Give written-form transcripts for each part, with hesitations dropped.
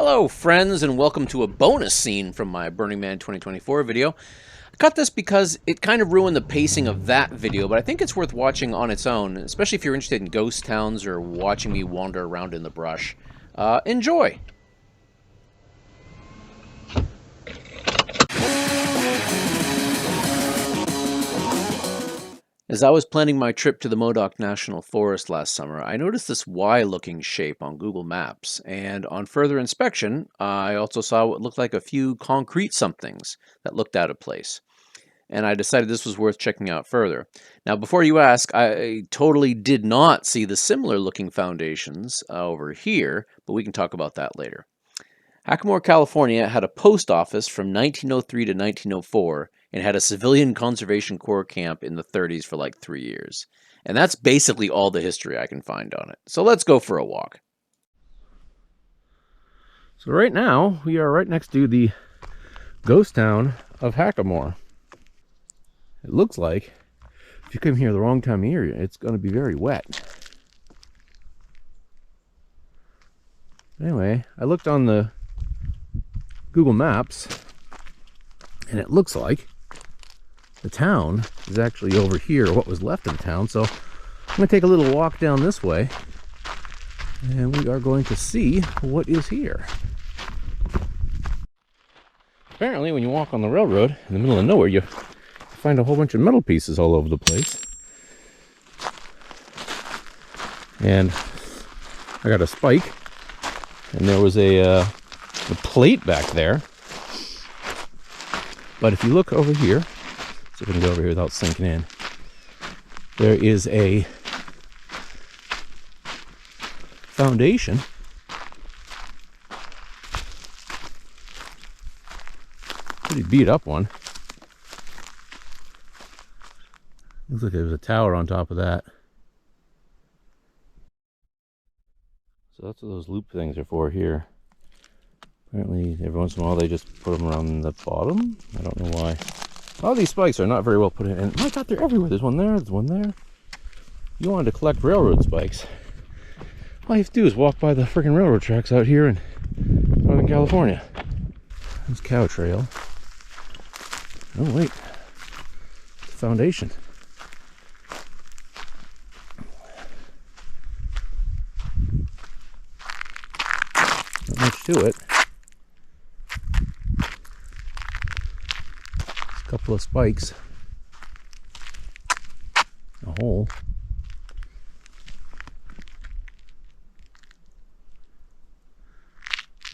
Hello friends, and welcome to a bonus scene from my Burning Man 2024 video. I cut this because it kind of ruined the pacing of that video, but I think it's worth watching on its own, especially if you're interested in ghost towns or watching me wander around in the brush. Enjoy! As I was planning my trip to the Modoc National Forest last summer, I noticed this Y-looking shape on Google Maps, and on further inspection, I also saw what looked like a few concrete somethings that looked out of place, and I decided this was worth checking out further. Now, before you ask, I totally did not see the similar-looking foundations over here, but we can talk about that later. Hackamore, California had a post office from 1903 to 1904 and had a civilian conservation corps camp in the 30s for like 3 years. And that's basically all the history I can find on it. So let's go for a walk. So right now, we are right next to the ghost town of Hackamore. It looks like, if you come here the wrong time of year, it's going to be very wet. Anyway, I looked on the Google Maps, and it looks like the town is actually over here, what was left of the town. So I'm going to take a little walk down this way, and we are going to see what is here. Apparently, when you walk on the railroad in the middle of nowhere, you find a whole bunch of metal pieces all over the place. And I got a spike, and there was a plate back there. But if you look over here, see if I can go over here without sinking in, there is a foundation pretty beat up one. Looks like there was a tower on top of that. So that's what those loop things are for here. Apparently, every once in a while they just put them around the bottom. I don't know why. All these spikes are not very well put in. And my God, they're everywhere. There's one there, there's one there. You wanted to collect railroad spikes, all you have to do is walk by the freaking railroad tracks out here in Northern California. There's Cow Trail. Oh wait, the foundation. Not much to it. A couple of spikes, a hole.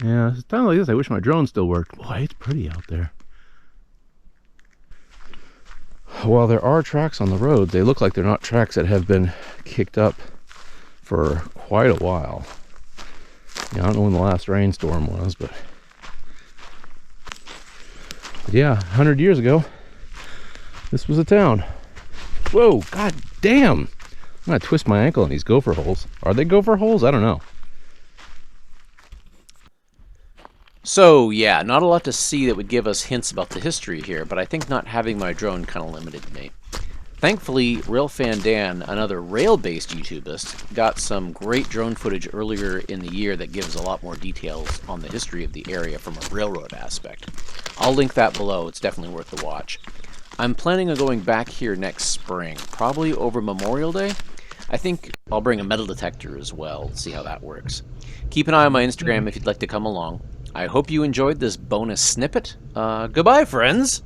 Yeah, it's a time like this I wish my drone still worked. Boy, it's pretty out there. While there are tracks on the road, they look like they're not tracks that have been kicked up for quite a while. Yeah, I don't know when the last rainstorm was, but yeah, 100 years ago, this was a town. Whoa, god damn! I'm gonna twist my ankle in these gopher holes. Are they gopher holes? I don't know. So yeah, not a lot to see that would give us hints about the history here, but I think not having my drone kind of limited me. Thankfully, Railfan Dan, another rail-based YouTubist, got some great drone footage earlier in the year that gives a lot more details on the history of the area from a railroad aspect. I'll link that below, it's definitely worth the watch. I'm planning on going back here next spring, probably over Memorial Day. I think I'll bring a metal detector as well, see how that works. Keep an eye on my Instagram if you'd like to come along. I hope you enjoyed this bonus snippet. Goodbye, friends!